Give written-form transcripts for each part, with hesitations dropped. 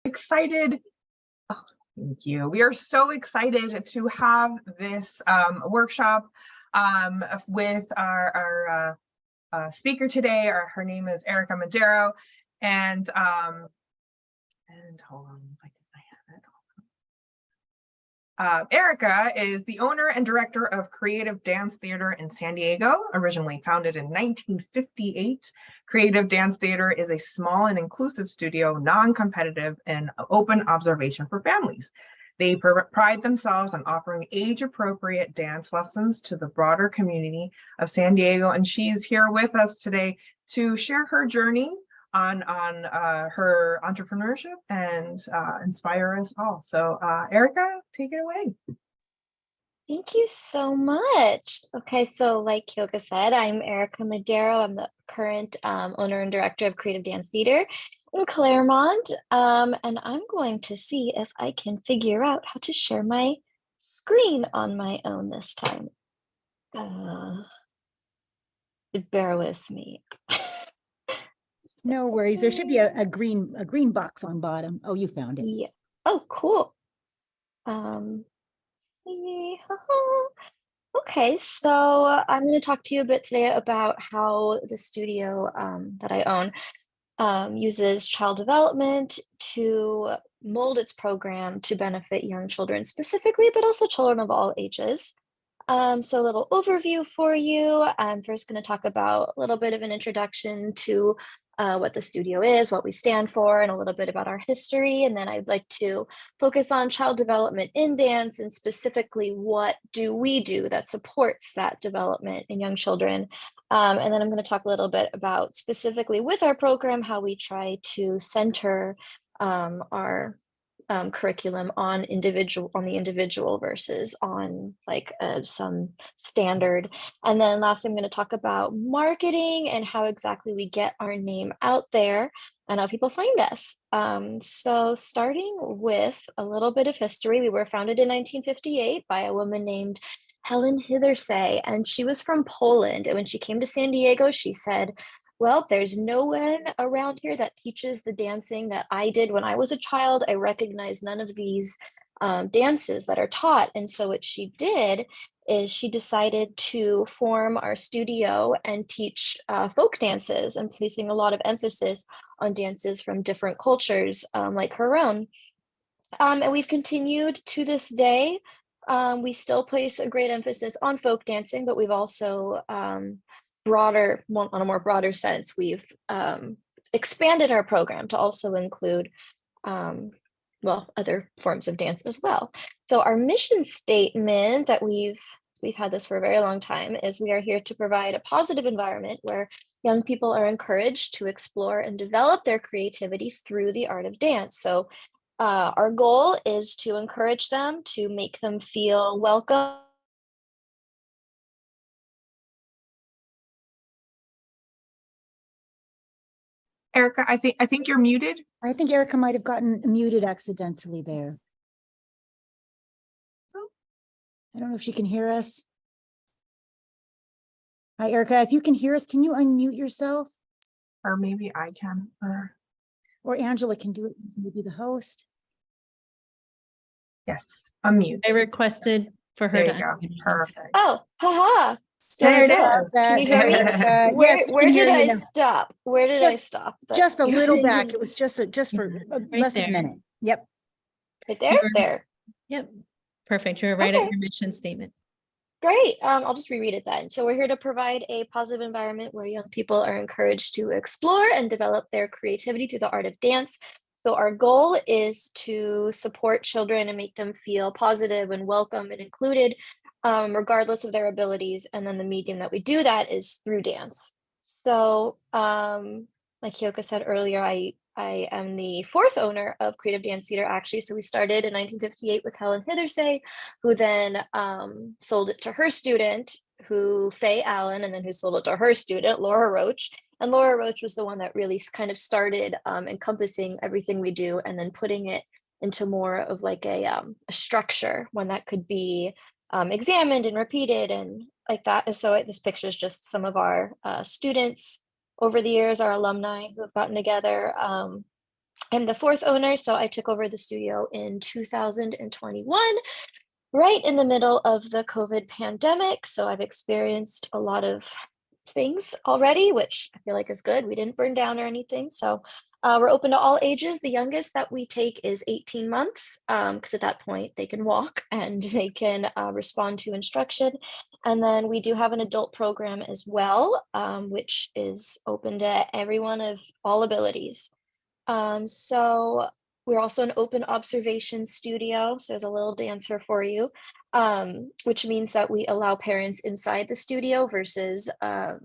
excited. Oh, thank you. We are so excited to have this workshop with our speaker today. Her name is Erika Madero, and hold on, if I can have it. Erika is the owner and director of Creative Dance Theater in San Diego, originally founded in 1958. Creative Dance Theater is a small and inclusive studio, non-competitive and open observation for families. They pride themselves on offering age-appropriate dance lessons to the broader community of San Diego, and she is here with us today to share her journey on her entrepreneurship and inspire us all. So Erika, take it away. Thank you so much. Okay, so like Kyoka said, I'm Erika Madero. I'm the current owner and director of Creative Dance Theater in Claremont, and I'm going to see if I can figure out how to share my screen on my own this time. Bear with me. No worries. There should be a green box on bottom. Oh, you found it. Yeah. Oh, cool. Okay, so I'm going to talk to you a bit today about how the studio that I own uses child development to mold its program to benefit young children specifically, but also children of all ages. So a little overview for you. I'm first going to talk about a little bit of an introduction to what the studio is, what we stand for, and a little bit about our history. And then I'd like to focus on child development in dance, and specifically what do we do that supports that development in young children. And then I'm going to talk a little bit about specifically with our program, how we try to center our curriculum on the individual versus on like some standard. And then last, I'm going to talk about marketing and how exactly we get our name out there and how people find us. So starting with a little bit of history, we were founded in 1958 by a woman named Helen Hithersay, and she was from Poland. And when she came to San Diego, she said, well, there's no one around here that teaches the dancing that I did when I was a child. I recognize none of these dances that are taught. And so what she did is she decided to form our studio and teach folk dances, and placing a lot of emphasis on dances from different cultures like her own. And we've continued to this day. We still place a great emphasis on folk dancing, but we've also on a more broader sense, we've expanded our program to also include other forms of dance as well. So our mission statement that we've had this for a very long time is we are here to provide a positive environment where young people are encouraged to explore and develop their creativity through the art of dance. So our goal is to encourage them, to make them feel welcome. Erika, I think you're muted. I think Erika might have gotten muted accidentally there. I don't know if she can hear us. Hi, Erika, if you can hear us, can you unmute yourself? Or maybe I can. Or Angela can do it, maybe the host. Yes, unmute. I requested for her to unmute herself. Perfect. Oh, haha. So there it is. Can you hear me? Where did I stop? Where did I stop? Just a little back. It was just for less than a minute. Yep. Right there? There. Yep. Perfect. You're right at your mission statement. Great. I'll just reread it then. So we're here to provide a positive environment where young people are encouraged to explore and develop their creativity through the art of dance. So our goal is to support children and make them feel positive and welcome and included, regardless of their abilities. And then the medium that we do that is through dance. So like Kyoka said earlier, I am the fourth owner of Creative Dance Theater, actually. So we started in 1958 with Helen Hithersay, who then sold it to her student, Faye Allen, and then who sold it to her student, Laura Roach. And Laura Roach was the one that really kind of started encompassing everything we do, and then putting it into more of like a structure, one that could be examined and repeated and like that. And so this picture is just some of our students over the years, our alumni who have gotten together. I'm the fourth owner, so I took over the studio in 2021, right in the middle of the COVID pandemic. So I've experienced a lot of things already, which I feel like is good. We didn't burn down or anything. So we're open to all ages. The youngest that we take is 18 months, because at that point they can walk and they can respond to instruction. And then we do have an adult program as well, which is open to everyone of all abilities. So we're also an open observation studio. So there's a little dancer for you, which means that we allow parents inside the studio versus a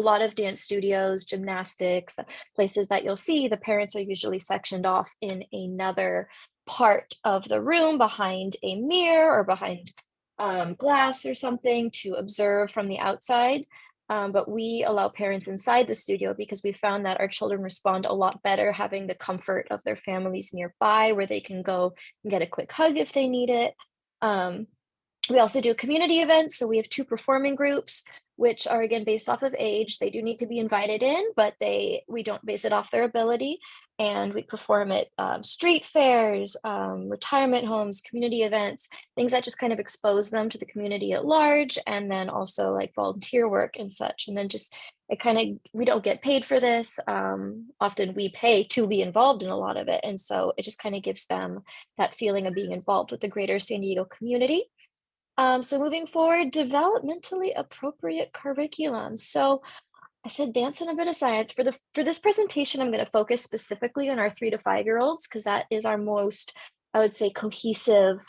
lot of dance studios, gymnastics, places that you'll see, the parents are usually sectioned off in another part of the room behind a mirror or behind glass or something to observe from the outside. But we allow parents inside the studio because we found that our children respond a lot better having the comfort of their families nearby where they can go and get a quick hug if they need it. We also do community events. So we have 2 performing groups, which are again based off of age. They do need to be invited in, but we don't base it off their ability. And we perform at street fairs, retirement homes, community events, things that just kind of expose them to the community at large, and then also like volunteer work and such. And then just we don't get paid for this. Often we pay to be involved in a lot of it. And so it just kind of gives them that feeling of being involved with the greater San Diego community. So moving forward, developmentally appropriate curriculum. So I said dance and a bit of science. For this presentation, I'm going to focus specifically on our 3 to 5-year-olds because that is our most, I would say, cohesive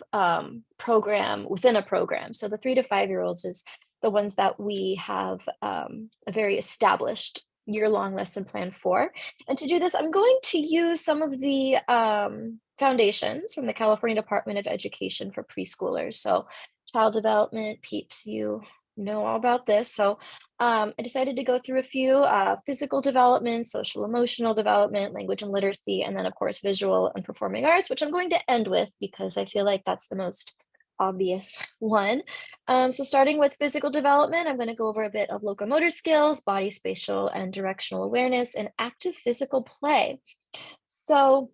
program within a program. So the 3 to 5-year-olds is the ones that we have a very established year-long lesson plan for. And to do this, I'm going to use some of the foundations from the California Department of Education for preschoolers. So child development, peeps, you know all about this. So I decided to go through a few physical development, social emotional development, language and literacy, and then of course visual and performing arts, which I'm going to end with because I feel like that's the most obvious one. So starting with physical development, I'm going to go over a bit of locomotor skills, body, spatial, and directional awareness, and active physical play. So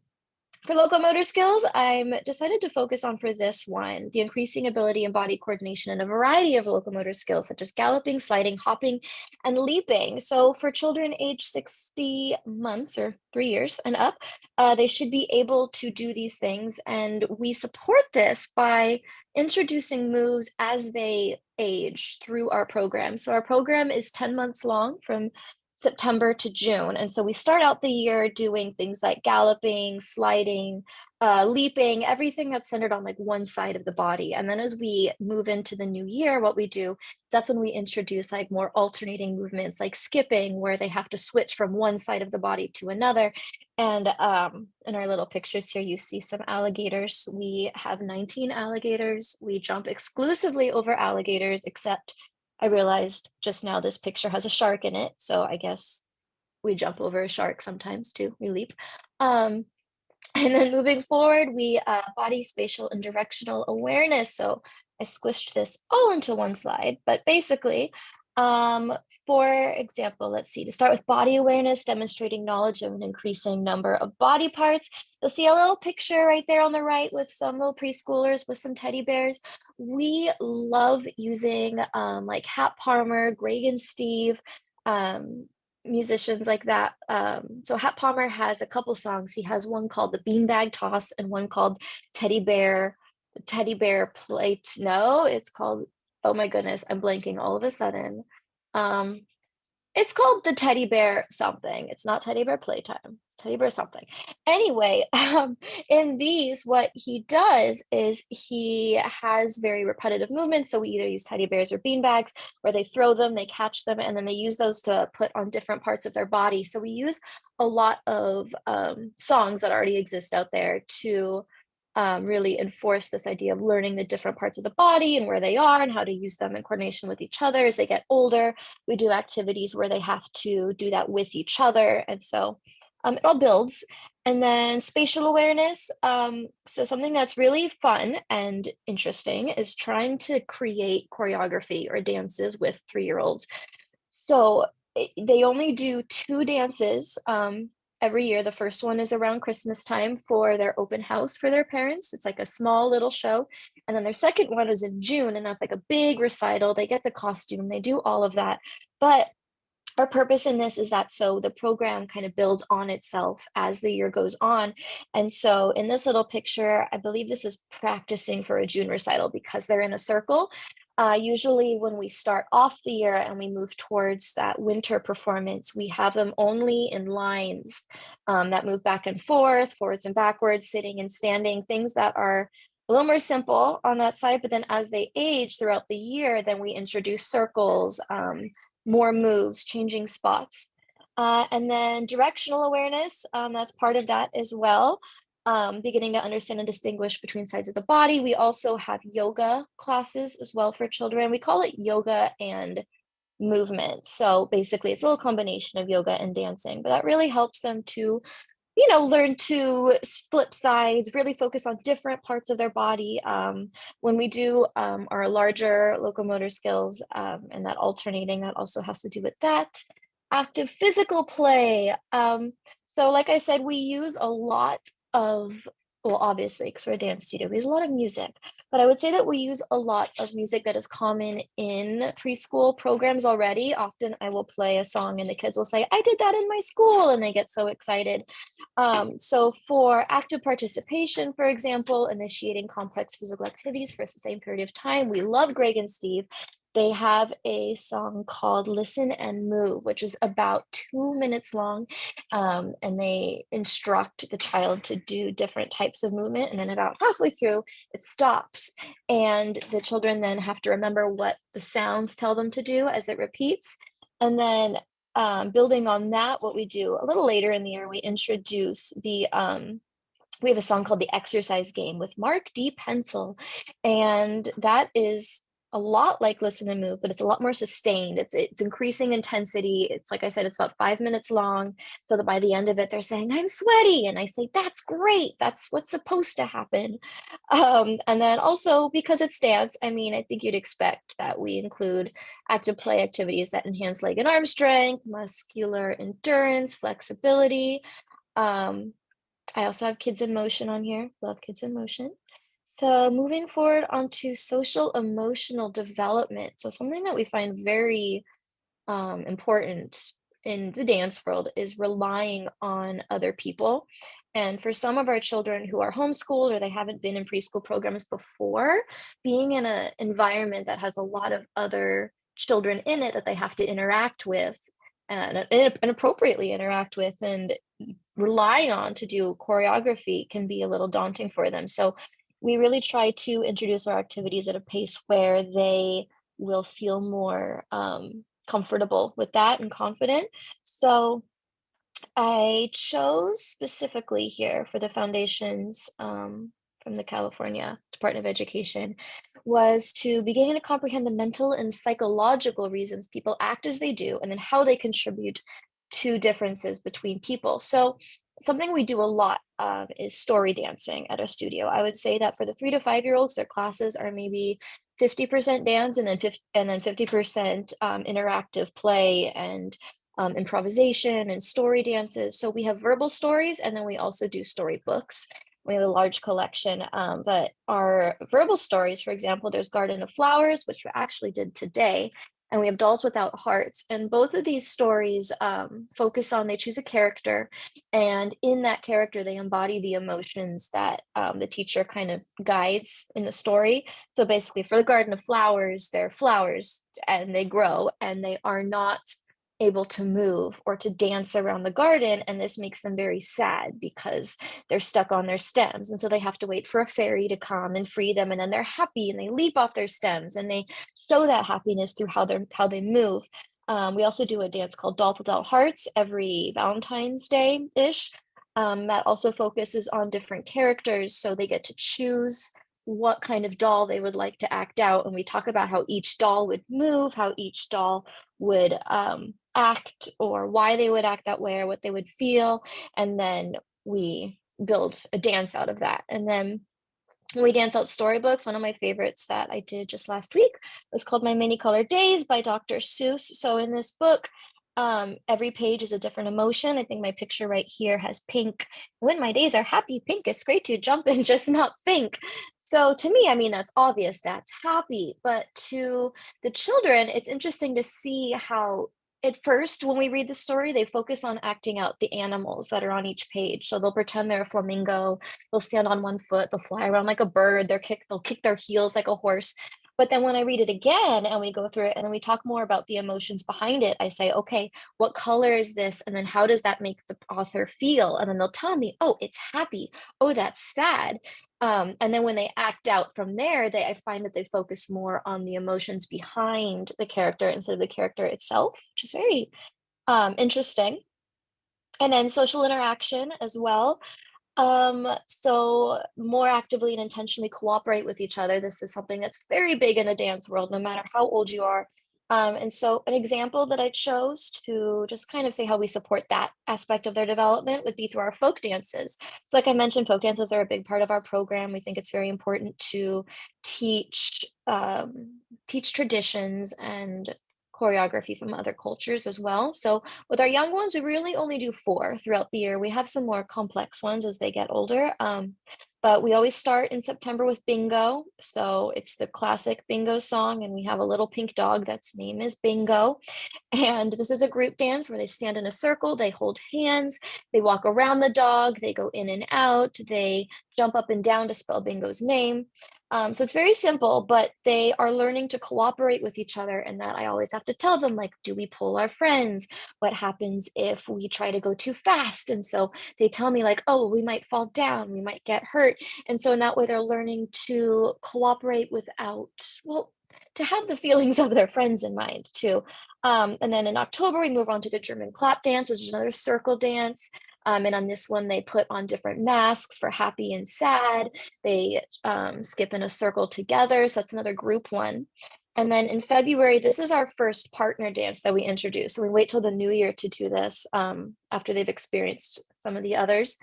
for locomotor skills, I'm decided to focus on for this one, the increasing ability and body coordination in a variety of locomotor skills, such as galloping, sliding, hopping, and leaping. So for children age 60 months or 3 years and up, they should be able to do these things. And we support this by introducing moves as they age through our program. So our program is 10 months long from September to June. And so we start out the year doing things like galloping, sliding, leaping, everything that's centered on like one side of the body. And then as we move into the new year, what we do, that's when we introduce like more alternating movements like skipping, where they have to switch from one side of the body to another. And in our little pictures here, you see some alligators. We have 19 alligators. We jump exclusively over alligators, except I realized just now this picture has a shark in it. So I guess we jump over a shark sometimes too, we leap. And then moving forward, we body, spatial, and directional awareness. So I squished this all into one slide, but basically, for example, let's see, to start with body awareness, demonstrating knowledge of an increasing number of body parts. You'll see a little picture right there on the right with some little preschoolers with some teddy bears. We love using like Hat Palmer, Greg and Steve, musicians like that. So Hat Palmer has a couple songs. He has one called The Beanbag Toss and one called Teddy Bear Plate. No, it's called, oh my goodness, I'm blanking all of a sudden. It's called the Teddy Bear something. It's not Teddy Bear Playtime. It's Teddy Bear something. Anyway, in these, what he does is he has very repetitive movements. So we either use teddy bears or beanbags where they throw them, they catch them, and then they use those to put on different parts of their body. So we use a lot of songs that already exist out there to really enforce this idea of learning the different parts of the body and where they are and how to use them in coordination with each other as they get older. We do activities where they have to do that with each other. And so it all builds. And then spatial awareness. So something that's really fun and interesting is trying to create choreography or dances with 3-year-olds. So they only do 2 dances every year. The first one is around Christmas time for their open house for their parents. It's like a small little show. And then their second one is in June, and that's like a big recital. They get the costume, they do all of that. But our purpose in this is that so the program kind of builds on itself as the year goes on. And so in this little picture, I believe this is practicing for a June recital because they're in a circle. Usually when we start off the year and we move towards that winter performance, we have them only in lines that move back and forth, forwards and backwards, sitting and standing, things that are a little more simple on that side. But then as they age throughout the year, then we introduce circles, more moves, changing spots. And then directional awareness, that's part of that as well. Beginning to understand and distinguish between sides of the body. We also have yoga classes as well for children. We call it yoga and movement. So basically it's a little combination of yoga and dancing, but that really helps them to, you know, learn to flip sides, really focus on different parts of their body. When we do our larger locomotor skills and that alternating, that also has to do with that. Active physical play. So like I said, we use a lot of, well, obviously, because we're a dance studio, we use a lot of music, but I would say that we use a lot of music that is common in preschool programs already. Often I will play a song and the kids will say, I did that in my school, and they get so excited. So for active participation, for example, initiating complex physical activities for a sustained period of time, we love Greg and Steve. They have a song called Listen and Move, which is about 2 minutes long. And they instruct the child to do different types of movement. And then about halfway through, it stops. And the children then have to remember what the sounds tell them to do as it repeats. And then building on that, what we do a little later in the year, we introduce the we have a song called The Exercise Game with Mark D. Pencil. And that is a lot like Listen and Move, but it's a lot more sustained. It's increasing intensity. It's like I said, it's about 5 minutes long, so that by the end of it, they're saying, I'm sweaty. And I say, that's great. That's what's supposed to happen. And then also because it's dance, I mean, I think you'd expect that we include active play activities that enhance leg and arm strength, muscular endurance, flexibility. I also have kids in motion on here. Love kids in motion. So moving forward onto social emotional development. So something that we find very important in the dance world is relying on other people. And for some of our children who are homeschooled or they haven't been in preschool programs before, being in an environment that has a lot of other children in it that they have to interact with and appropriately interact with and rely on to do choreography can be a little daunting for them. So we really try to introduce our activities at a pace where they will feel more comfortable with that and confident. So I chose specifically here for the foundations from the California Department of Education was to begin to comprehend the mental and psychological reasons people act as they do, and then how they contribute to differences between people. So something we do a lot is story dancing at our studio. I would say that for the 3 to 5 year olds, their classes are maybe 50% dance and then 50% interactive play and improvisation and story dances. So we have verbal stories, and then we also do storybooks. We have a large collection, but our verbal stories, for example, there's Garden of Flowers, which we actually did today, and we have Dolls Without Hearts. And both of these stories focus on, they choose a character, and in that character, they embody the emotions that the teacher kind of guides in the story. So basically for the Garden of Flowers, they're flowers and they grow and they are not able to move or to dance around the garden, and this makes them very sad because they're stuck on their stems, and so they have to wait for a fairy to come and free them, and then they're happy and they leap off their stems and they show that happiness through how they move. We also do a dance called Dolls Without Hearts every Valentine's Day-ish. That also focuses on different characters, so they get to choose what kind of doll they would like to act out, and we talk about how each doll would move, how each doll would act, or why they would act that way, or what they would feel, and then we build a dance out of that. And then we dance out storybooks. One of my favorites that I did just last week was called My Many Colored Days by Dr. Seuss. So in this book, Every page is a different emotion. I think my picture right here has pink. When my days are happy pink, it's great to jump and just not think. So to me, I mean, that's obvious, that's happy. But to the children, it's interesting to see how at first, when we read the story, they focus on acting out the animals that are on each page. So they'll pretend they're a flamingo, they'll stand on one foot, they'll fly around like a bird, they'll kick their heels like a horse. But then when I read it again and we go through it and then we talk more about the emotions behind it, I say, okay, what color is this? And then how does that make the author feel? And then they'll tell me, oh, it's happy. Oh, that's sad. And then when they act out from there, I find that they focus more on the emotions behind the character instead of the character itself, which is very interesting. And then social interaction as well. So more actively and intentionally cooperate with each other. This is something that's very big in the dance world, no matter how old you are. And so an example that I chose to just kind of say how we support that aspect of their development would be through our folk dances. So like I mentioned, folk dances are a big part of our program. We think it's very important to teach traditions and choreography from other cultures as well. So with our young ones, we really only do 4 throughout the year. We have some more complex ones as they get older. But we always start in September with bingo. So it's the classic bingo song, and we have a little pink dog that's name is Bingo. And this is a group dance where they stand in a circle, they hold hands, they walk around the dog, they go in and out, they jump up and down to spell Bingo's name. So it's very simple, but they are learning to cooperate with each other, and that I always have to tell them, like, do we pull our friends? What happens if we try to go too fast? And so they tell me like, oh, we might fall down, we might get hurt. And so in that way, they're learning to cooperate without, well, to have the feelings of their friends in mind too. And then in October, we move on to the German clap dance, which is another circle dance. And on this one, they put on different masks for happy and sad. They skip in a circle together. So that's another group one. And then in February, this is our first partner dance that we introduce. So we wait till the new year to do this after they've experienced some of the others.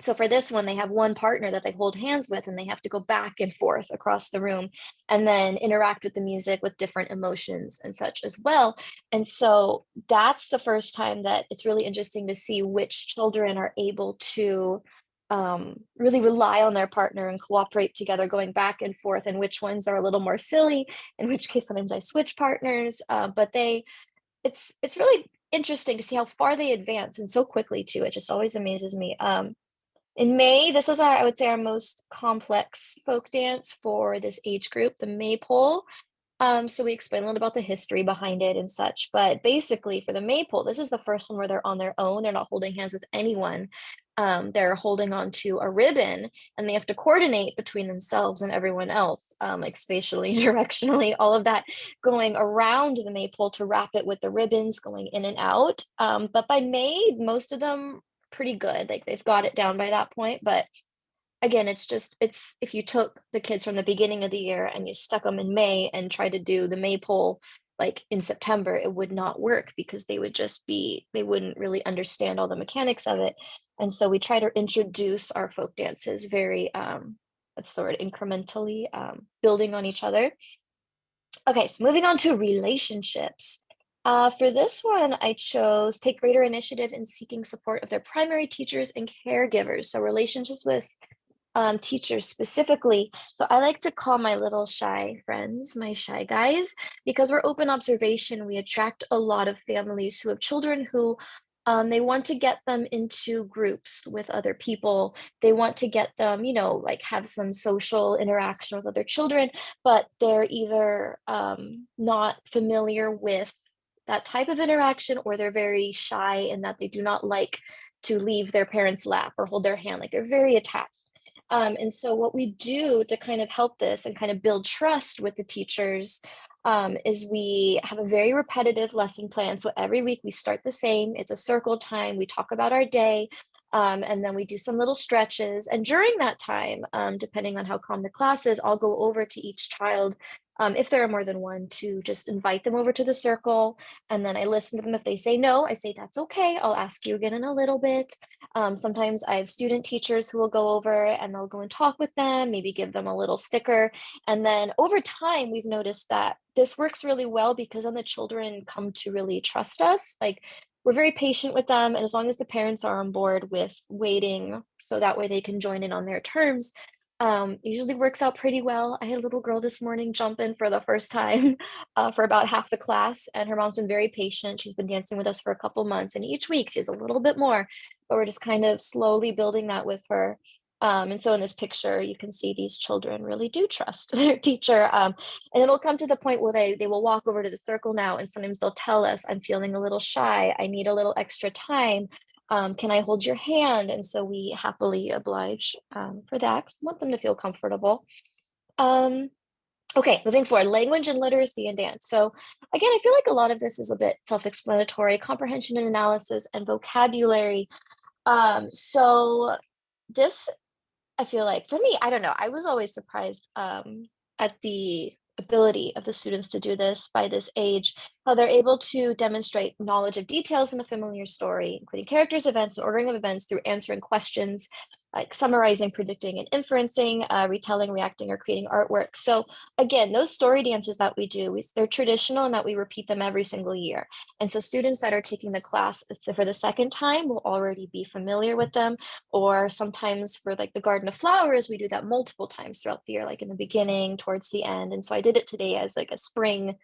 So for this one, they have one partner that they hold hands with, and they have to go back and forth across the room and then interact with the music with different emotions and such as well. And so that's the first time that it's really interesting to see which children are able to really rely on their partner and cooperate together, going back and forth, and which ones are a little more silly, in which case sometimes I switch partners. But it's really interesting to see how far they advance, and so quickly too. It just always amazes me. In May, this is I would say our most complex folk dance for this age group, the Maypole. So we explain a little about the history behind it and such, but basically for the Maypole, this is the first one where they're on their own. They're not holding hands with anyone. They're holding on to a ribbon, and they have to coordinate between themselves and everyone else, like spatially, directionally, all of that going around the Maypole to wrap it with the ribbons going in and out. But by May, most of them pretty good, like they've got it down by that point. But again, it's if you took the kids from the beginning of the year and you stuck them in May and tried to do the Maypole like in September, it would not work, because they wouldn't really understand all the mechanics of it. And so we try to introduce our folk dances very what's the word, incrementally, building on each other. Okay, so moving on to relationships. For this one, I chose take greater initiative in seeking support of their primary teachers and caregivers. So relationships with teachers specifically. So I like to call my little shy friends, my shy guys, because we're open observation. We attract a lot of families who have children who they want to get them into groups with other people. They want to get them, like have some social interaction with other children, but they're either not familiar with that type of interaction, or they're very shy in that they do not like to leave their parents' lap or hold their hand, like they're very attached. And so what we do to kind of help this and kind of build trust with the teachers is we have a very repetitive lesson plan. So every week we start the same. It's a circle time. We talk about our day. And then we do some little stretches. And during that time, depending on how calm the class is, I'll go over to each child, if there are more than one, to just invite them over to the circle. And then I listen to them. If they say no, I say, that's okay. I'll ask you again in a little bit. Sometimes I have student teachers who will go over and they'll go and talk with them, maybe give them a little sticker. And then over time, we've noticed that this works really well because then the children come to really trust us. Like, we're very patient with them, and as long as the parents are on board with waiting, so that way they can join in on their terms, usually works out pretty well. I had a little girl this morning jump in for the first time for about half the class, and her mom's been very patient. She's been dancing with us for a couple months, and each week she's a little bit more, but we're just kind of slowly building that with her. And so in this picture, you can see these children really do trust their teacher. And it'll come to the point where they will walk over to the circle now, and sometimes they'll tell us, I'm feeling a little shy. I need a little extra time. Can I hold your hand? And so we happily oblige for that. I want them to feel comfortable. Okay, moving forward, language and literacy and dance. So again, I feel like a lot of this is a bit self-explanatory, comprehension and analysis and vocabulary. So this, I feel like for me, I don't know, I was always surprised at the ability of the students to do this by this age, how they're able to demonstrate knowledge of details in a familiar story, including characters, events, and ordering of events through answering questions, like summarizing, predicting, and inferencing, retelling, reacting, or creating artwork. So again, those story dances that we do, they're traditional in that we repeat them every single year. And so students that are taking the class for the second time will already be familiar with them. Or sometimes for like the Garden of Flowers, we do that multiple times throughout the year, like in the beginning, towards the end. And so I did it today as like a spring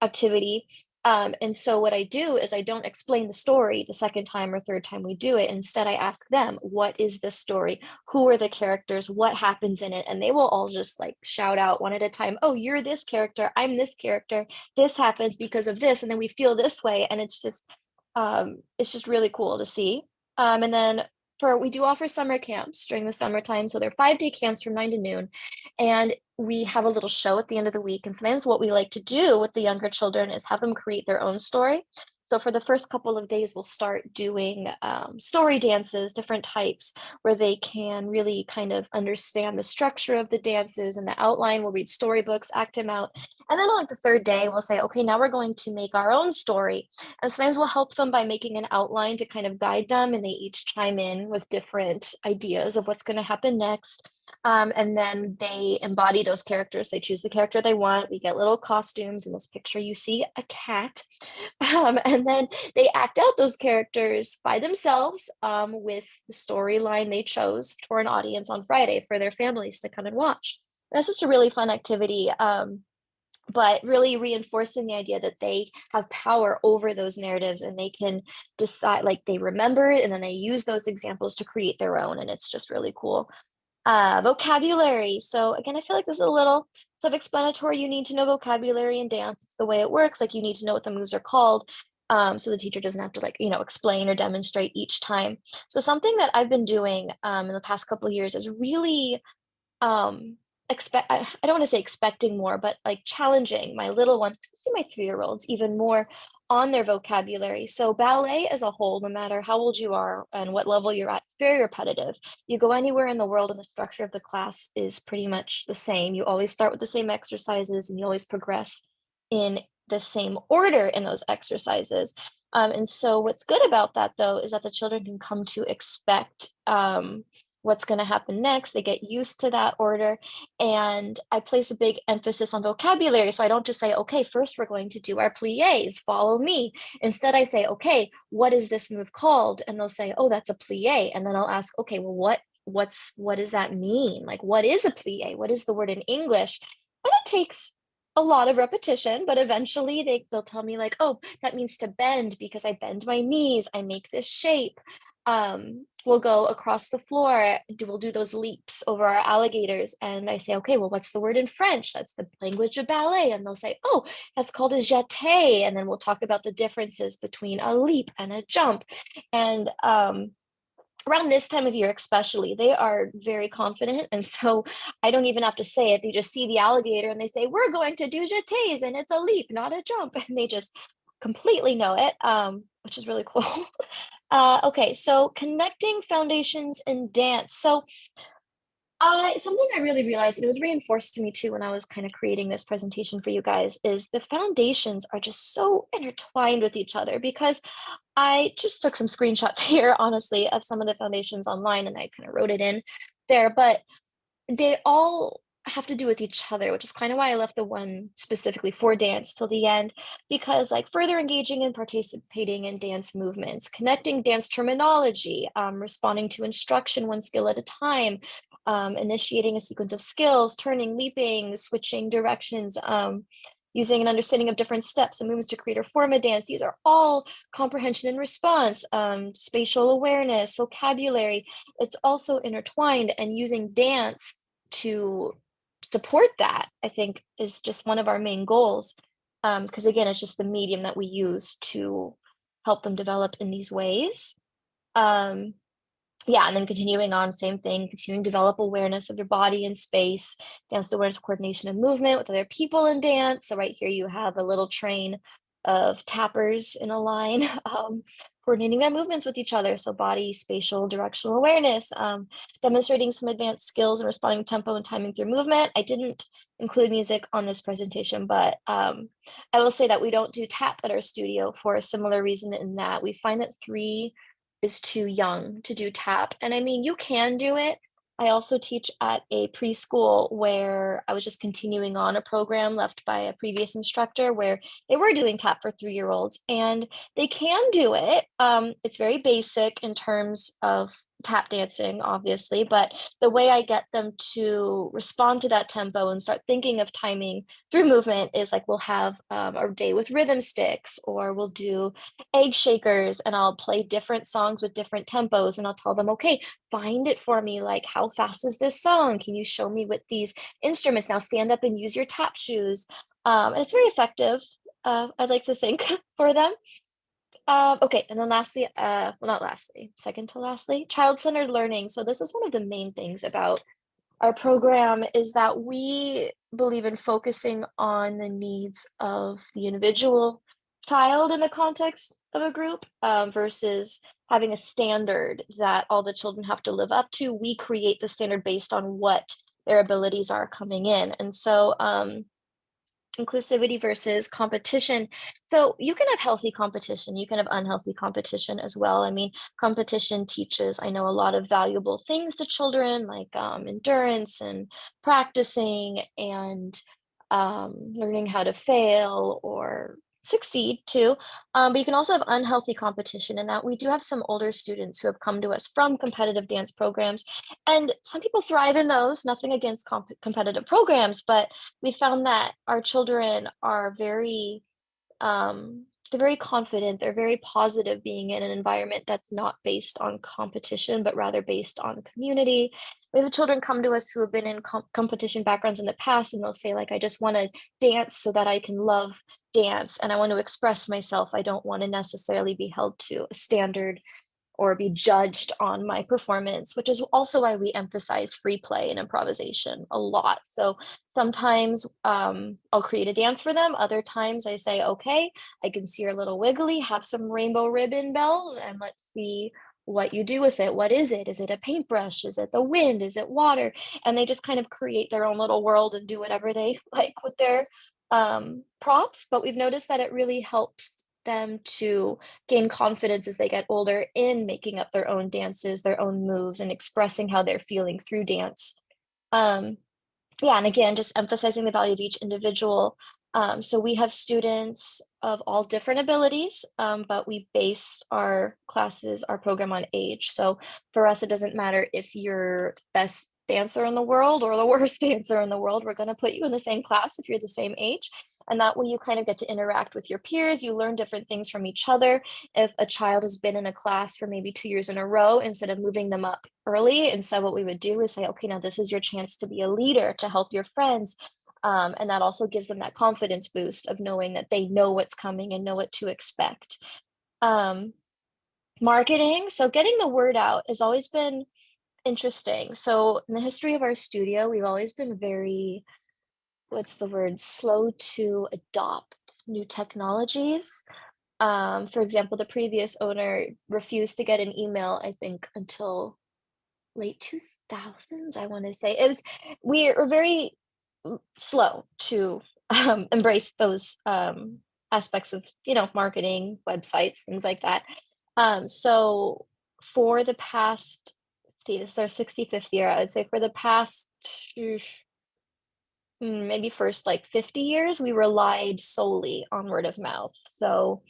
activity. And so what I do is I don't explain the story the second time or third time we do it. Instead, I ask them, what is this story? Who are the characters? What happens in it? And they will all just like shout out one at a time, oh, you're this character, I'm this character, this happens because of this. And then we feel this way. And it's just really cool to see. And then we do offer summer camps during the summertime. So they're 5-day camps from 9 to noon. And we have a little show at the end of the week. And sometimes what we like to do with the younger children is have them create their own story. So for the first couple of days, we'll start doing story dances, different types, where they can really kind of understand the structure of the dances and the outline. We'll read storybooks, act them out. And then on like the third day, we'll say, okay, now we're going to make our own story. And sometimes we'll help them by making an outline to kind of guide them. And they each chime in with different ideas of what's going to happen next. And then they embody those characters. They choose the character they want. We get little costumes. In this picture, you see a cat. And then they act out those characters by themselves with the storyline they chose for an audience on Friday for their families to come and watch. That's just a really fun activity. But really reinforcing the idea that they have power over those narratives and they can decide, like they remember it and then they use those examples to create their own. And it's just really cool. Vocabulary. So again, I feel like this is a little self-explanatory. You need to know vocabulary in dance. It's the way it works. Like you need to know what the moves are called. So the teacher doesn't have to explain or demonstrate each time. So something that I've been doing in the past couple of years is really I don't want to say expecting more, but like challenging my little ones, especially my 3-year-olds, even more on their vocabulary. So ballet as a whole, no matter how old you are and what level you're at, it's very repetitive. You go anywhere in the world and the structure of the class is pretty much the same. You always start with the same exercises and you always progress in the same order in those exercises. And so what's good about that, though, is that the children can come to expect what's going to happen next. They get used to that order. And I place a big emphasis on vocabulary. So I don't just say, okay, first we're going to do our pliés, follow me. Instead, I say, okay, what is this move called? And they'll say, oh, that's a plié. And then I'll ask, okay, well, what does that mean? Like, what is a plié? What is the word in English? And it takes a lot of repetition, but eventually they'll tell me like, oh, that means to bend because I bend my knees, I make this shape. We'll go across the floor, we'll do those leaps over our alligators. And I say, okay, well, what's the word in French? That's the language of ballet. And they'll say, oh, that's called a jeté. And then we'll talk about the differences between a leap and a jump. And around this time of year, especially, they are very confident. And so I don't even have to say it. They just see the alligator and they say, we're going to do jetés, and it's a leap, not a jump. And they just completely know it, which is really cool. Okay, so connecting foundations in dance. So something I really realized, and it was reinforced to me too when I was kind of creating this presentation for you guys, is the foundations are just so intertwined with each other, because I just took some screenshots here, honestly, of some of the foundations online, and I kind of wrote it in there, but they all have to do with each other, which is kind of why I left the one specifically for dance till the end, because like further engaging and participating in dance movements, connecting dance terminology, responding to instruction one skill at a time, initiating a sequence of skills, turning, leaping, switching directions, using an understanding of different steps and movements to create or form a dance. These are all comprehension and response, spatial awareness, vocabulary. It's also intertwined, and using dance to support that, I think, is just one of our main goals. Because again, it's just the medium that we use to help them develop in these ways. Yeah, and then continuing on, same thing, continuing to develop awareness of your body and space, dance awareness, coordination and movement with other people in dance. So right here you have a little train of tappers in a line, coordinating their movements with each other. So body, spatial, directional awareness, demonstrating some advanced skills and responding to tempo and timing through movement. I didn't include music on this presentation, but I will say that we don't do tap at our studio for a similar reason, in that we find that 3 is too young to do tap. And I mean, you can do it. I also teach at a preschool where I was just continuing on a program left by a previous instructor where they were doing tap for 3-year-olds, and they can do it. It's very basic in terms of tap dancing, obviously, but the way I get them to respond to that tempo and start thinking of timing through movement is like, we'll have a day with rhythm sticks, or we'll do egg shakers, and I'll play different songs with different tempos, and I'll tell them, okay, find it for me. Like, how fast is this song? Can you show me with these instruments? Now stand up and use your tap shoes. And it's very effective, I'd like to think, for them. Okay, and then lastly, well, not lastly, second to lastly, child-centered learning. So this is one of the main things about our program, is that we believe in focusing on the needs of the individual child in the context of a group, versus having a standard that all the children have to live up to. We create the standard based on what their abilities are coming in. And so inclusivity versus competition. So you can have healthy competition, you can have unhealthy competition as well. I mean, competition teaches, I know, a lot of valuable things to children, like endurance and practicing and learning how to fail or succeed too. But you can also have unhealthy competition, in that we do have some older students who have come to us from competitive dance programs, and some people thrive in those. Nothing against competitive programs, but we found that our children are very they're very confident, they're very positive being in an environment that's not based on competition, but rather based on community. We have children come to us who have been in competition backgrounds in the past, and they'll say, like, I just want to dance so that I can love dance, and I want to express myself. I don't want to necessarily be held to a standard or be judged on my performance, which is also why we emphasize free play and improvisation a lot. So sometimes I'll create a dance for them. Other times I say, okay, I can see your little wiggly, have some rainbow ribbon bells, and let's see what you do with it. What is it? Is it a paintbrush? Is it the wind? Is it water? And they just kind of create their own little world and do whatever they like with their props. But we've noticed that it really helps them to gain confidence as they get older in making up their own dances, their own moves, and expressing how they're feeling through dance. Yeah, and again, just emphasizing the value of each individual. So we have students of all different abilities, but we base our classes, our program, on age. So for us, it doesn't matter if you're best dancer in the world or the worst dancer in the world. We're going to put you in the same class if you're the same age. And that way you kind of get to interact with your peers. You learn different things from each other. If a child has been in a class for maybe 2 years in a row, instead of moving them up early, instead what we would do is say, okay, now this is your chance to be a leader, to help your friends. And that also gives them that confidence boost of knowing that they know what's coming and know what to expect. Marketing. So getting the word out has always been interesting. So in the history of our studio, we've always been very, slow to adopt new technologies. For example, the previous owner refused to get an email, I think, until late 2000s, I want to say. We're very slow to embrace those aspects of, marketing, websites, things like that. So for the past, this is our 65th year, I would say for the past maybe first like 50 years, we relied solely on word of mouth. So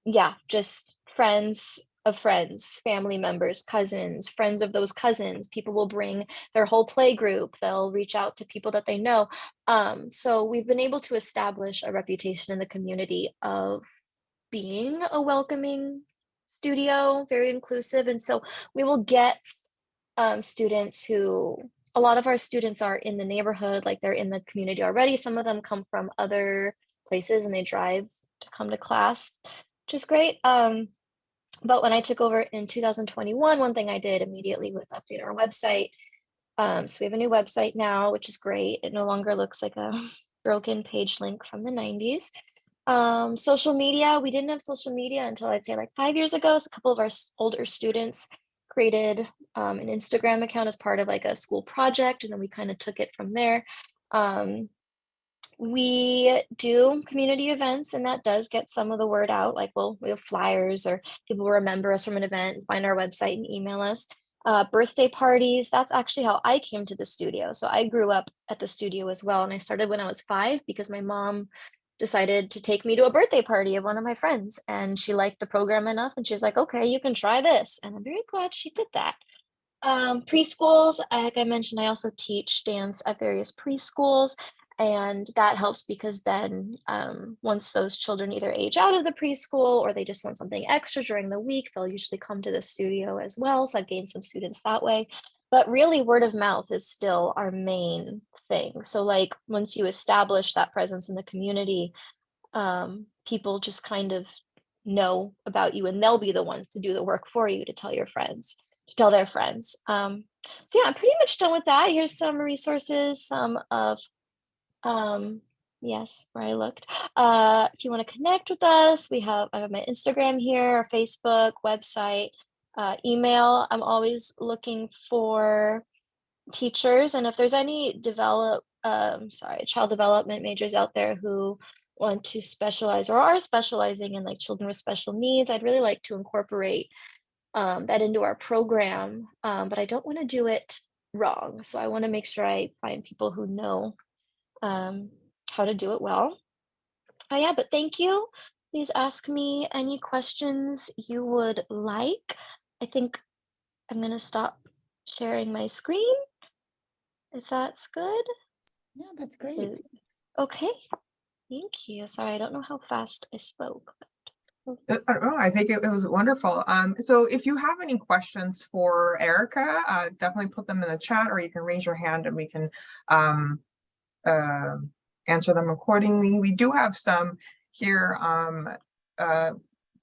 yeah, just friends of friends, family members, cousins, friends of those cousins. People will bring their whole play group. They'll reach out to people that they know. So we've been able to establish a reputation in the community of being a welcoming studio, very inclusive. And so we will get students who, a lot of our students are in the neighborhood, like they're in the community already. Some of them come from other places and they drive to come to class, which is great. But when I took over in 2021, one thing I did immediately was update our website. So we have a new website now, which is great. It no longer looks like a broken page link from the 90s. Social media, we didn't have social media until I'd say like 5 years ago. So a couple of our older students created an Instagram account as part of like a school project, and then we kind of took it from there. We do community events, and that does get some of the word out. Like we have flyers, or people will remember us from an event and find our website and email us. Birthday parties, that's actually how I came to the studio. So I grew up at the studio as well, and I started when I was 5 because my mom decided to take me to a birthday party of one of my friends, and she liked the program enough, and she's like, okay, you can try this. And I'm very glad she did that. Preschools, like I mentioned, I also teach dance at various preschools, and that helps because then once those children either age out of the preschool or they just want something extra during the week, they'll usually come to the studio as well. So I've gained some students that way. But really, word of mouth is still our main thing. So like once you establish that presence in the community, people just kind of know about you, and they'll be the ones to do the work for you, to tell your friends, to tell their friends. So yeah, I'm pretty much done with that. Here's some resources, some of yes, where I looked. If you want to connect with us, I have my Instagram here, our Facebook, website, email. I'm always looking for teachers, and if there's any child development majors out there who want to specialize or are specializing in like children with special needs, I'd really like to incorporate that into our program, but I don't want to do it wrong. So I want to make sure I find people who know how to do it well. Oh yeah, but thank you. Please ask me any questions you would like. I think I'm gonna stop sharing my screen, if that's good. Yeah, that's great. Okay, thank you. Sorry, I don't know how fast I spoke. I don't know. I think it was wonderful. So if you have any questions for Erika, definitely put them in the chat, or you can raise your hand and we can answer them accordingly. We do have some here.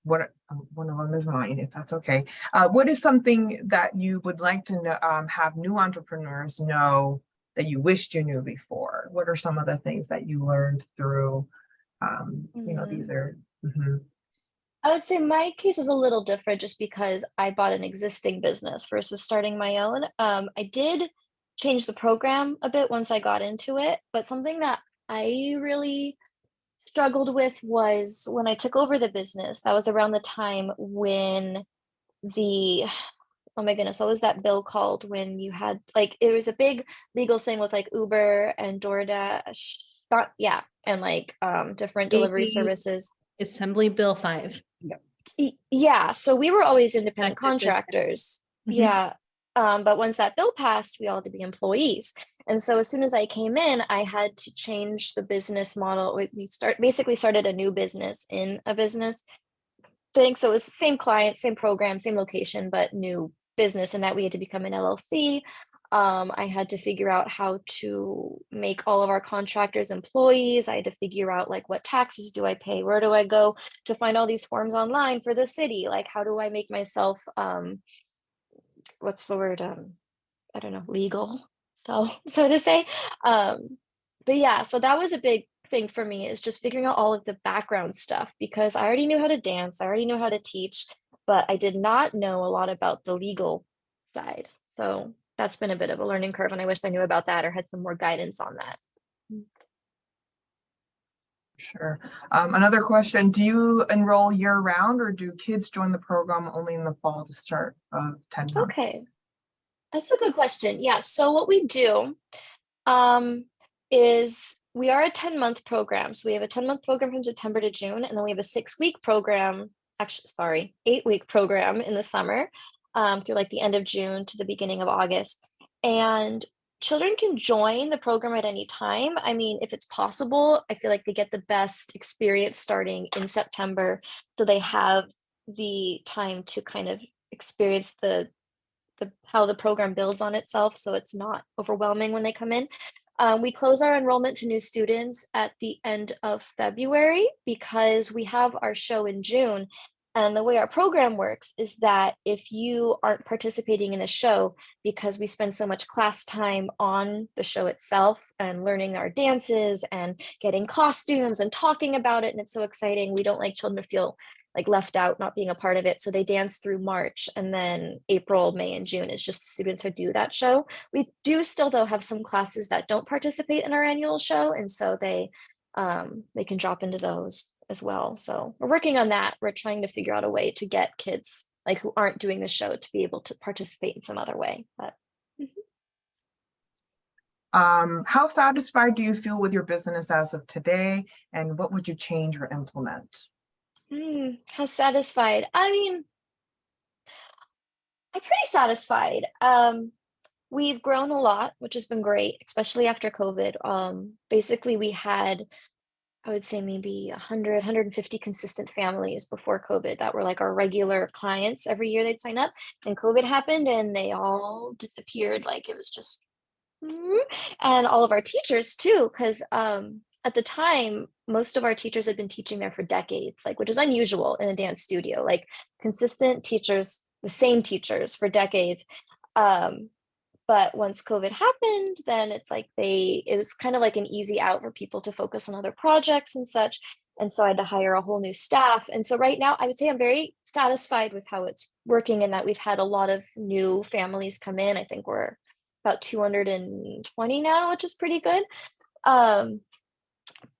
One of them is mine, if that's okay. What is something that you would like to know, have new entrepreneurs know that you wished you knew before? What are some of the things that you learned through, these are, I would say my case is a little different just because I bought an existing business versus starting my own. I did change the program a bit once I got into it, but something that I really struggled with was when I took over the business. That was around the time when oh my goodness, what was that bill called when you had like, it was a big legal thing with like Uber and DoorDash, and like different delivery services. Assembly Bill 5. Yeah, so we were always independent contractors. Yeah. But once that bill passed, we all had to be employees. And so as soon as I came in, I had to change the business model. We basically started a new business in a business thing. So it was the same client, same program, same location, but new business, and that we had to become an LLC. I had to figure out how to make all of our contractors employees. I had to figure out like, what taxes do I pay? Where do I go to find all these forms online for the city? Like, how do I make myself, what's the word? I don't know, legal. So to say, but yeah, so that was a big thing for me, is just figuring out all of the background stuff, because I already knew how to dance. I already knew how to teach, but I did not know a lot about the legal side. So that's been a bit of a learning curve, and I wish I knew about that or had some more guidance on that. Sure. Another question, do you enroll year round, or do kids join the program only in the fall to start 10 months? Okay, that's a good question. Yeah, so what we do, is we are a 10-month program. So we have a 10-month program from September to June, and then we have a 6-week program, actually, sorry, 8-week program in the summer through like the end of June to the beginning of August. And children can join the program at any time. I mean, if it's possible, I feel like they get the best experience starting in September. So they have the time to kind of experience the how the program builds on itself, so it's not overwhelming when they come in. We close our enrollment to new students at the end of February because we have our show in June. And the way our program works is that if you aren't participating in the show, because we spend so much class time on the show itself and learning our dances and getting costumes and talking about it, and it's so exciting, we don't like children to feel like left out, not being a part of it. So they dance through March, and then April, May, and June is just the students who do that show. We do still though have some classes that don't participate in our annual show, and so they can drop into those as well. So we're working on that. We're trying to figure out a way to get kids like who aren't doing the show to be able to participate in some other way. But how satisfied do you feel with your business as of today, and what would you change or implement? How satisfied? I mean, I'm pretty satisfied. We've grown a lot, which has been great, especially after COVID. Basically, we had, I would say maybe 100, 150 consistent families before COVID that were like our regular clients. Every year they'd sign up, and COVID happened and they all disappeared. Like it was just, and all of our teachers too, because at the time, most of our teachers had been teaching there for decades, like which is unusual in a dance studio, like consistent teachers, the same teachers for decades. But once COVID happened, then it's like it was kind of like an easy out for people to focus on other projects and such. And so I had to hire a whole new staff. And so right now I would say I'm very satisfied with how it's working, and that we've had a lot of new families come in. I think we're about 220 now, which is pretty good.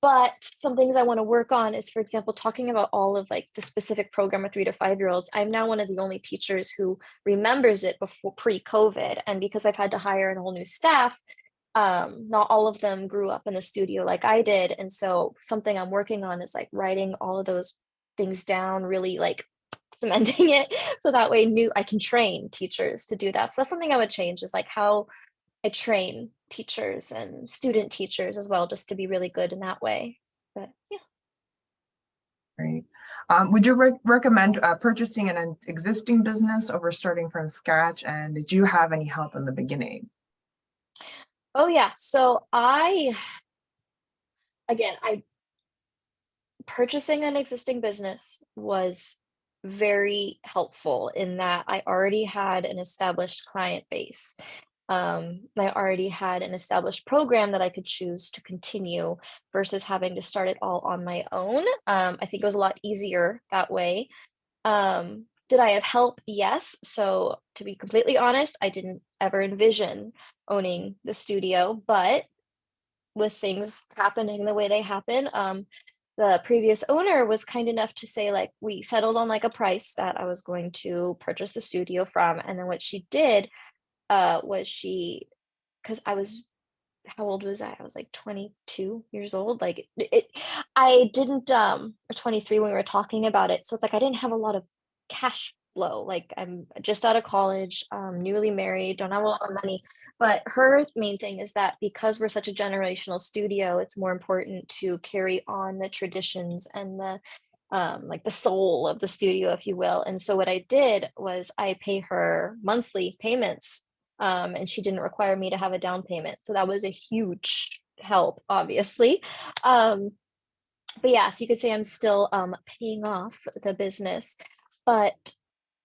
But some things I want to work on is, for example, talking about all of like the specific program of 3 to 5-year-olds. I'm now one of the only teachers who remembers it before pre-COVID. And because I've had to hire a whole new staff, not all of them grew up in the studio like I did. And so something I'm working on is like writing all of those things down, really like cementing it. So that way I can train teachers to do that. So that's something I would change, is like how I train teachers and student teachers as well, just to be really good in that way. But yeah. Great. Would you recommend purchasing an existing business over starting from scratch? And did you have any help in the beginning? Oh yeah. So purchasing an existing business was very helpful in that I already had an established client base. I already had an established program that I could choose to continue versus having to start it all on my own. I think it was a lot easier that way. Did I have help? Yes. So to be completely honest, I didn't ever envision owning the studio, but with things happening the way they happen, the previous owner was kind enough to say, like, we settled on like a price that I was going to purchase the studio from. And then what she did was because I was, how old was I? I was like 22 years old. Like I didn't, or 23 when we were talking about it. So it's like, I didn't have a lot of cash flow. Like I'm just out of college, newly married, don't have a lot of money. But her main thing is that because we're such a generational studio, it's more important to carry on the traditions and the like the soul of the studio, if you will. And so what I did was I pay her monthly payments, and she didn't require me to have a down payment. So that was a huge help, obviously. But yeah, so you could say I'm still paying off the business. But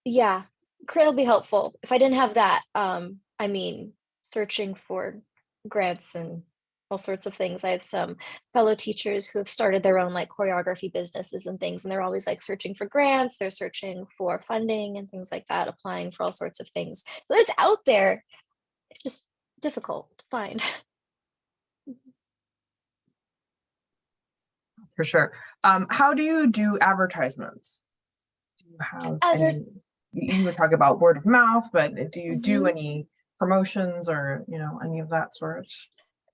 yeah, credit will be helpful. If I didn't have that, I mean, searching for grants and all sorts of things. I have some fellow teachers who have started their own like choreography businesses and things, and they're always like searching for grants, they're searching for funding and things like that, applying for all sorts of things. So it's out there. It's just difficult to find. For sure. How do you do advertisements? Do you have any, you would talk about word of mouth, but do you do any promotions or, any of that sort?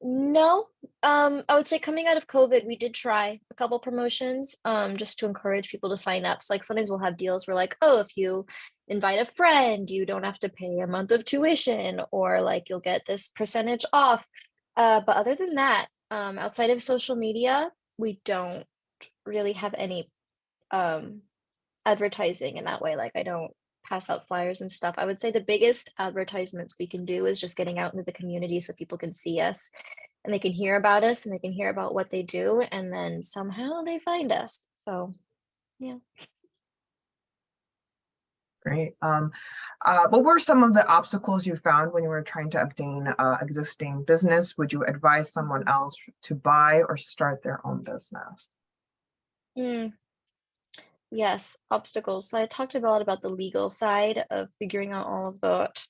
No, I would say coming out of COVID, we did try a couple promotions, just to encourage people to sign up. So like sometimes we'll have deals where like, oh, if you invite a friend, you don't have to pay a month of tuition, or like you'll get this percentage off. But other than that, outside of social media, we don't really have any advertising in that way. Like I don't pass out flyers and stuff. I would say the biggest advertisements we can do is just getting out into the community so people can see us and they can hear about us and they can hear about what they do, and then somehow they find us. So yeah. Great. What were some of the obstacles you found when you were trying to obtain existing business? Would you advise someone else to buy or start their own business? Mm, yes, obstacles. So I talked a lot about the legal side of figuring out all of that.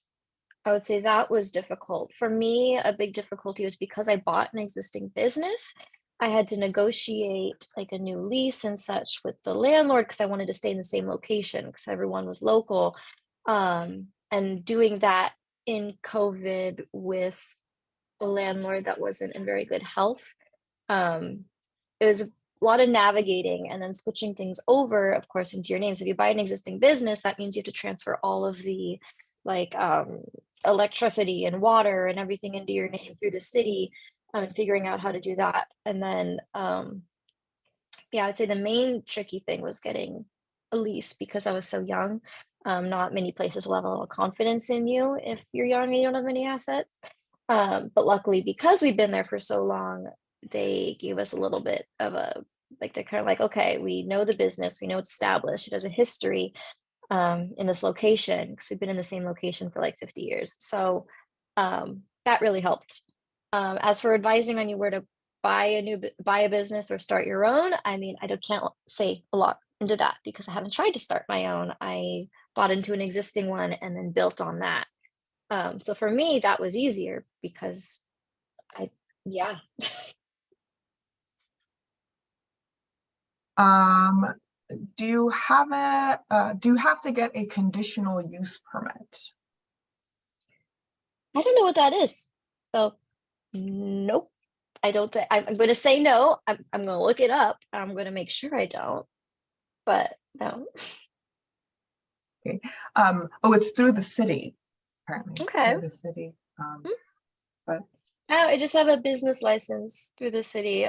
I would say that was difficult. For me, a big difficulty was because I bought an existing business. I had to negotiate like a new lease and such with the landlord because I wanted to stay in the same location because everyone was local. And doing that in COVID with a landlord that wasn't in very good health, it was a lot of navigating and then switching things over, of course, into your name. So if you buy an existing business, that means you have to transfer all of the like electricity and water and everything into your name through the city, and figuring out how to do that. And then yeah, I'd say the main tricky thing was getting a lease because I was so young. Not many places will have a lot of confidence in you if you're young and you don't have any assets. But luckily, because we've been there for so long, they gave us a little bit of a, like, they're kind of like, okay, we know the business, we know it's established, it has a history in this location because we've been in the same location for like 50 years. So that really helped. As for advising on you where to buy a business or start your own, I mean, can't say a lot into that because I haven't tried to start my own. I bought into an existing one and then built on that. So for me, that was easier because yeah. Do you have to get a conditional use permit? I don't know what that is. So nope. I don't think I'm going to say no. I'm going to look it up. I'm going to make sure I don't. But no. Okay. Oh, it's through the city. Apparently, it's Okay. through the city. But I just have a business license through the city.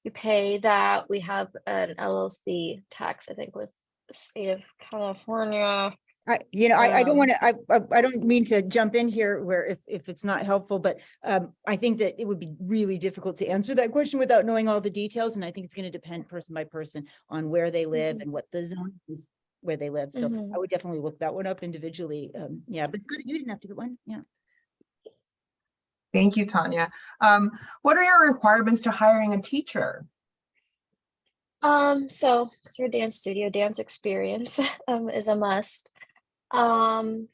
We pay that. We have an LLC tax, I think, with the state of California. I don't want to, I don't mean to jump in here where if it's not helpful, but I think that it would be really difficult to answer that question without knowing all the details. And I think it's going to depend person by person on where they live and what the zone is where they live. So I would definitely look that one up individually. Yeah, but it's good. You didn't have to get one. Yeah. thank you, Tanya. What are your requirements to hiring a teacher? So it's your dance studio, dance experience is a must. It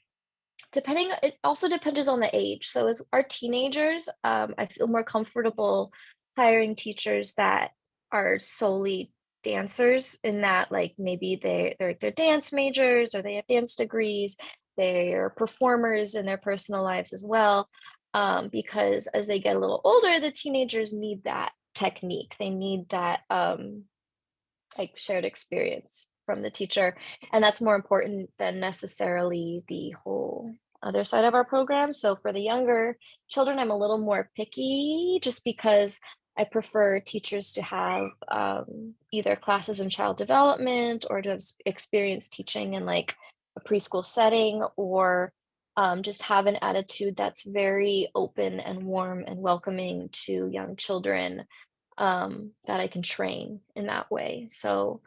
also depends on the age. So as our teenagers, I feel more comfortable hiring teachers that are solely dancers, in that like maybe they're dance majors or they have dance degrees, they are performers in their personal lives as well. Because as they get a little older, the teenagers need that technique. They need that like shared experience from the teacher, and that's more important than necessarily the whole other side of our program. So for the younger children, I'm a little more picky just because I prefer teachers to have either classes in child development or to have experience teaching in like a preschool setting, or just have an attitude that's very open and warm and welcoming to young children, that I can train in that way. So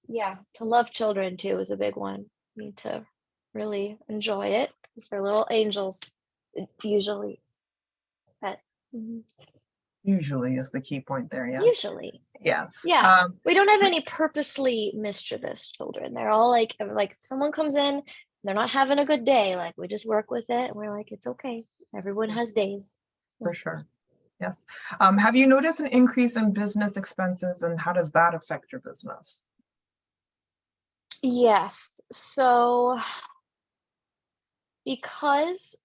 yeah, to love children too is a big one. Need to really enjoy it because they're little angels usually. But Usually is the key point there. Yes. usually, Yes. yeah. We don't have any purposely mischievous children. They're all like if someone comes in, they're not having a good day, like we just work with it and we're like, it's okay. Everyone has days. For sure. Yes. Have you noticed an increase in business expenses, and how does that affect your business? Yes. So because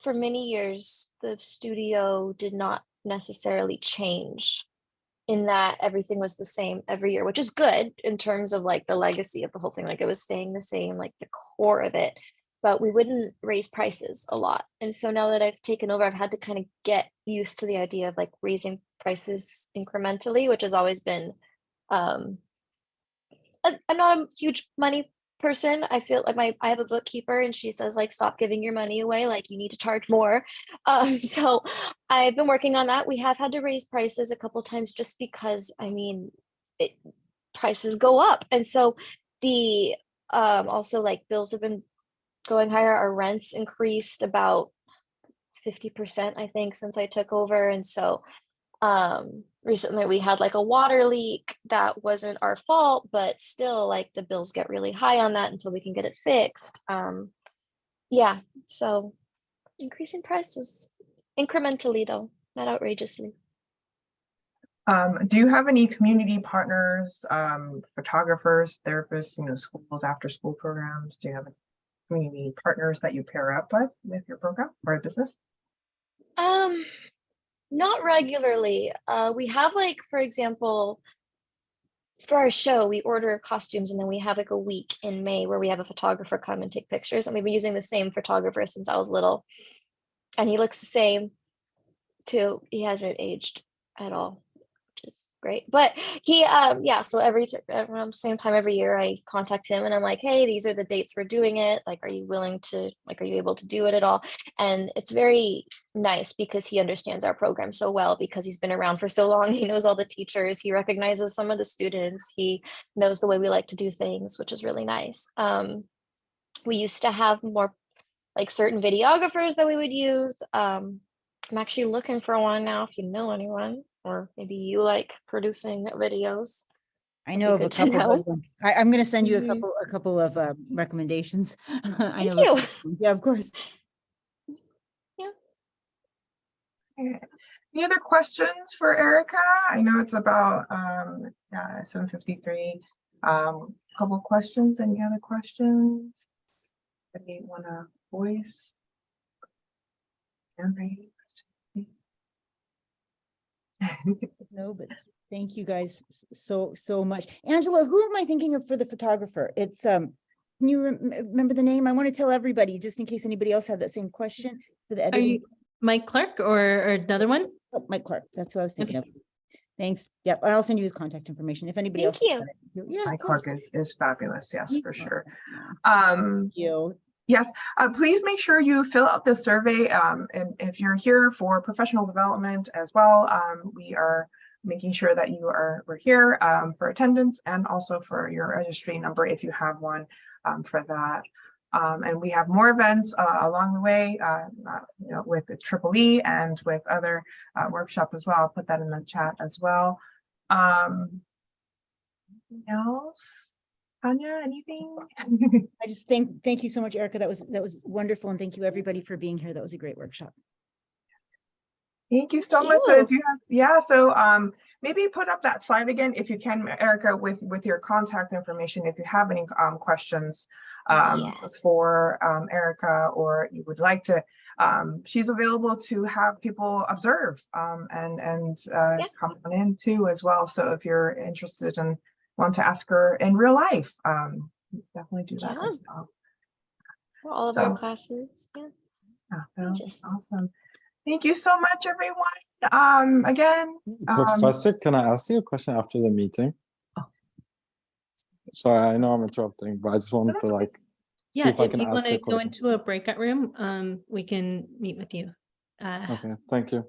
for many years, the studio did not necessarily change in that everything was the same every year, which is good in terms of like the legacy of the whole thing. Like it was staying the same, like the core of it, but we wouldn't raise prices a lot. And so now that I've taken over, I've had to kind of get used to the idea of like raising prices incrementally, which has always been, I'm not a huge money person. I feel like I have a bookkeeper and she says like, stop giving your money away. Like you need to charge more. So I've been working on that. We have had to raise prices a couple times just because, I mean, prices go up. And so the, also like bills have been going higher. Our rents increased about 50%, I think, since I took over. And so recently we had like a water leak that wasn't our fault, but still like the bills get really high on that until we can get it fixed. Yeah, so increasing prices incrementally though, not outrageously. Do you have any community partners, photographers, therapists, schools, after school programs? Do you have community partners that you pair up with your program or business? Not regularly. We have like, for example, for our show, we order costumes and then we have like a week in May where we have a photographer come and take pictures. And we've been using the same photographer since I was little. And he looks the same too. He hasn't aged at all, which is great. But he, yeah, so around the same time every year I contact him and I'm like, hey, these are the dates we're doing it. Like, are you willing to, like, are you able to do it at all? And it's very nice because he understands our program so well because he's been around for so long. He knows all the teachers. He recognizes some of the students. He knows the way we like to do things, which is really nice. We used to have more like certain videographers that we would use. I'm actually looking for one now if you know anyone. Or maybe you like producing videos. I know of a couple of good ones. I'm going to send you a couple of recommendations. Thank you. Yeah, of course. Yeah. Any other questions for Erika? I know it's about 7:53. Couple questions. Any other questions that you want to voice? No, but thank you guys so much. Angela, who am I thinking of for the photographer? It's can you remember the name? I want to tell everybody just in case anybody else had that same question for the editing. Are you Mike Clark or another one? Oh, Mike Clark. That's who I was thinking of. Thanks. Yep. I'll send you his contact information if anybody else. Thank you. Yeah, Mike Clark is fabulous. Yes, for sure. Thank you. Yes, please make sure you fill out the survey. And if you're here for professional development as well, we are making sure that we're here for attendance and also for your registry number if you have one for that. And we have more events along the way, with the EEE and with other workshop as well. I'll put that in the chat as well. Anything else? Tanya, anything? I just thank you so much, Erika. That was wonderful, and thank you everybody for being here. That was a great workshop. Thank you so much. So if you have, maybe put up that slide again if you can, Erika, with your contact information. If you have any questions for Erika, or you would like to, she's available to have people observe and come on in too as well. So if you're interested and want to ask her in real life, definitely do that as well. For all of our classes. Awesome. Thank you so much, everyone. Again, Professor, can I ask you a question after the meeting? Sorry, I know I'm interrupting, but I just wanted to see if I can ask a question. If you want to go into a breakout room, we can meet with you. Okay, thank you.